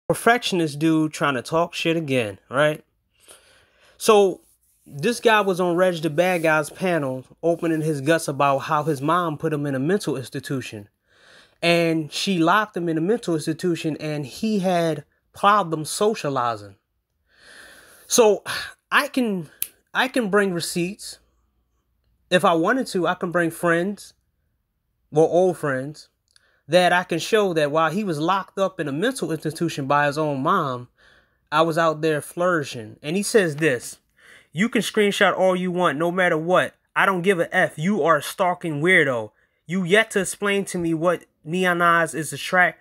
Perfectionist dude trying to talk shit again, right? So this guy was on Reg the Bad Guy's panel opening his guts about how his mom put him in a mental institution. And she locked him in a mental institution and he had problems socializing. So I can bring receipts. If I wanted to, I can bring friends, well, old friends, that I can show that while he was locked up in a mental institution by his own mom, I was out there flourishing. And he says this: you can screenshot all you want, no matter what. I don't give a F. You are a stalking weirdo. You yet to explain to me what Neon Eyes is the track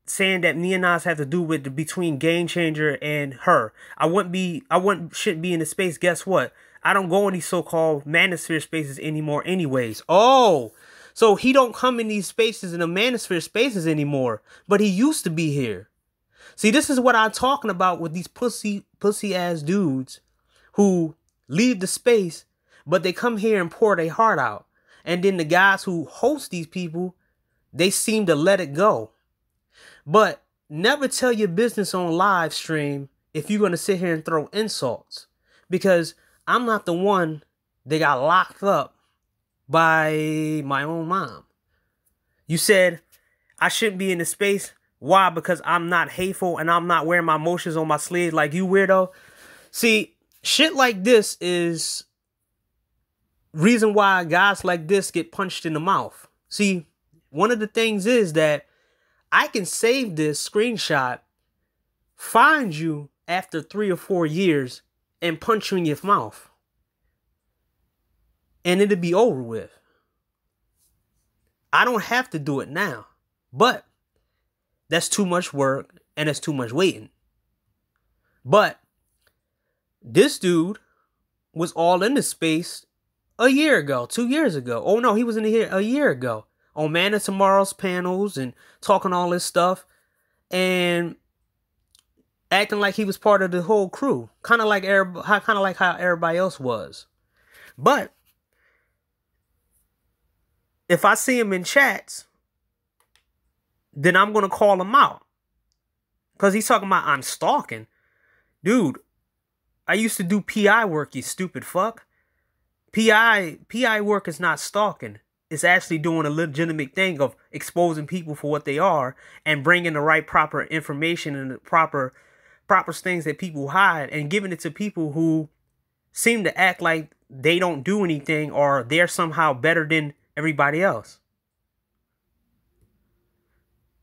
saying that Neon Eyes have to do with between Game Changer and her. Shouldn't be in the space. Guess what? I don't go in these so-called manosphere spaces anymore anyways. Oh, so he don't come in these spaces, in the manosphere spaces anymore, but he used to be here. See, this is what I'm talking about with these pussy ass dudes who leave the space, but they come here and pour their heart out. And then the guys who host these people, they seem to let it go. But never tell your business on live stream if you're going to sit here and throw insults. Because I'm not the one that got locked up by my own mom. You said I shouldn't be in the space. Why? Because I'm not hateful and I'm not wearing my emotions on my sleeve like you, weirdo. See, shit like this is reason why guys like this get punched in the mouth. See, one of the things is that I can save this screenshot, find you after 3 or 4 years, and punch you in your mouth. And it'll be over with. I don't have to do it now. But that's too much work and it's too much waiting. But this dude was all in the space a year ago, 2 years ago. Oh no, he was in here a year ago on Man of Tomorrow's panels and talking all this stuff and acting like he was part of the whole crew, kind of like how everybody else was. But if I see him in chats, then I'm going to call him out. Because he's talking about I'm stalking. Dude, I used to do PI work, you stupid fuck. PI work is not stalking. It's actually doing a legitimate thing of exposing people for what they are and bringing the right proper information and the proper things that people hide and giving it to people who seem to act like they don't do anything or they're somehow better than everybody else.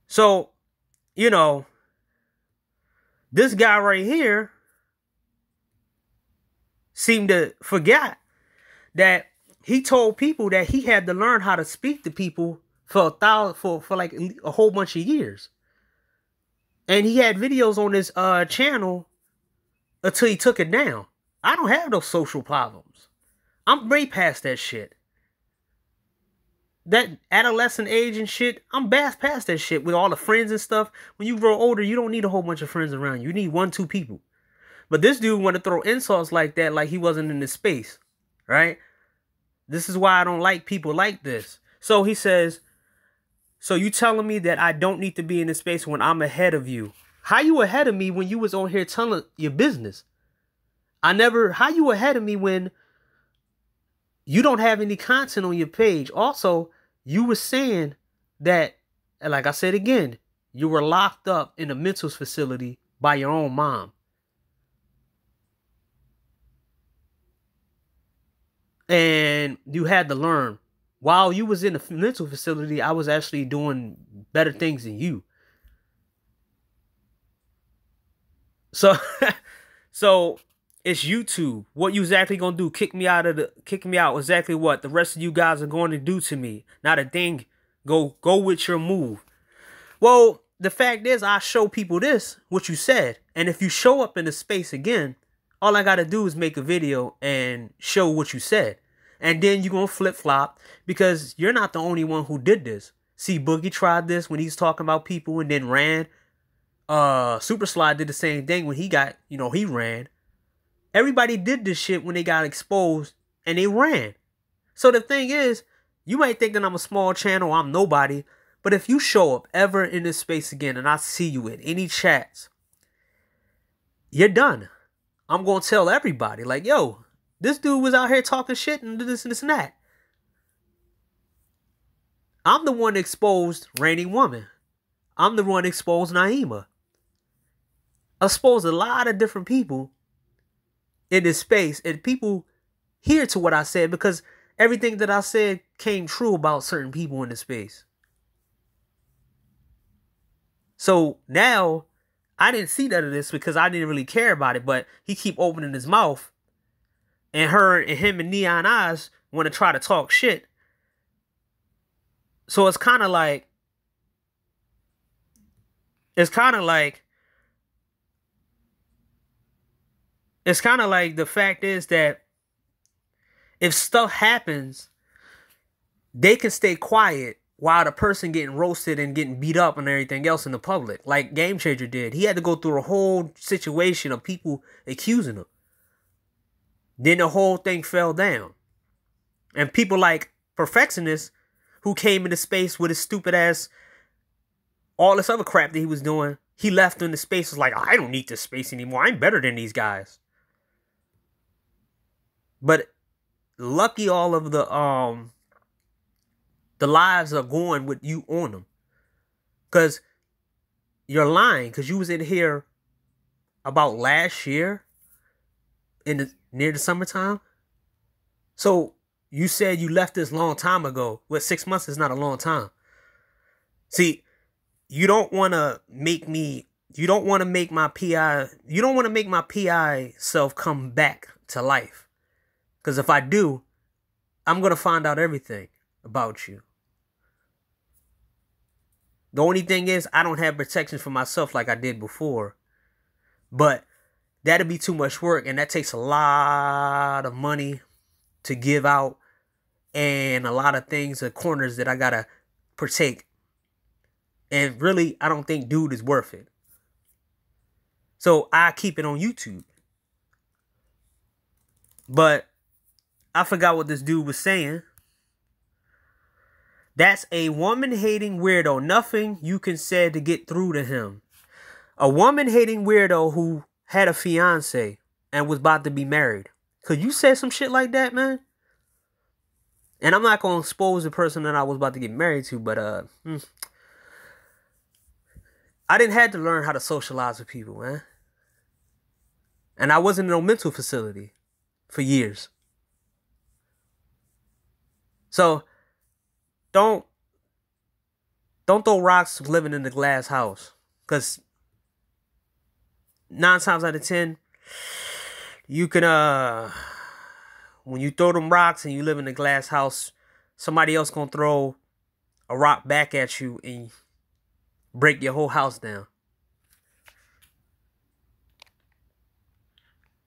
So, you know, this guy right here seemed to forget that he told people that he had to learn how to speak to people for like a whole bunch of years. And he had videos on his channel until he took it down. I don't have those social problems. I'm way past that shit. That adolescent age and shit, I'm past that shit with all the friends and stuff. When you grow older, you don't need a whole bunch of friends around you. You need 1, 2 people. But this dude wanted to throw insults like that like he wasn't in the space, right? This is why I don't like people like this. So he says, so you telling me that I don't need to be in the space when I'm ahead of you? How you ahead of me when you was on here telling your business? How you ahead of me when you don't have any content on your page? Also, you were saying that, like I said again, you were locked up in a mental facility by your own mom. And you had to learn. While you was in a mental facility, I was actually doing better things than you. So, so it's YouTube. What you exactly gonna do? Kick me out? Exactly what the rest of you guys are going to do to me? Not a thing. Go with your move. Well, the fact is, I show people this, what you said. And if you show up in the space again, all I got to do is make a video and show what you said. And then you're going to flip-flop because you're not the only one who did this. See, Boogie tried this when he's talking about people and then ran. Super Sly did the same thing when he got, he ran. Everybody did this shit when they got exposed and they ran. So the thing is, you might think that I'm a small channel, I'm nobody. But if you show up ever in this space again and I see you in any chats you're done. I'm going to tell everybody, like, yo, this dude was out here talking shit and this and this and that. I'm the one that exposed Raining Woman. I'm the one that exposed Naima. I exposed a lot of different people in this space, and people hear to what I said because everything that I said came true about certain people in this space. So now, I didn't see none of this because I didn't really care about it, but he keep opening his mouth, and him and Neon Eyes want to try to talk shit. So it's kind of like the fact is that if stuff happens, they can stay quiet while the person getting roasted and getting beat up and everything else in the public, like Game Changer did. He had to go through a whole situation of people accusing him. Then the whole thing fell down. And people like Perfectionist, who came into space with his stupid ass, all this other crap that he was doing, he left in the space, was like, I don't need this space anymore. I'm better than these guys. But lucky all of the lives are going with you on them. Because you're lying. Because you was in here about last year near the summertime. So you said you left this long time ago. Well, 6 months is not a long time. See, you don't want to make my PI self come back to life. Because if I do, I'm going to find out everything about you. The only thing is, I don't have protection for myself like I did before. But that'd be too much work, and that takes a lot of money to give out, and a lot of things, corners that I gotta partake. And really, I don't think dude is worth it. So I keep it on YouTube. But I forgot what this dude was saying. That's a woman-hating weirdo. Nothing you can say to get through to him. A woman-hating weirdo who had a fiance and was about to be married. Could you say some shit like that, man? And I'm not going to expose the person that I was about to get married to, but I didn't have to learn how to socialize with people, man. And I wasn't in no mental facility for years. So don't throw rocks living in the glass house. Because 9 times out of 10, you can, when you throw them rocks and you live in a glass house, somebody else gonna throw a rock back at you and break your whole house down.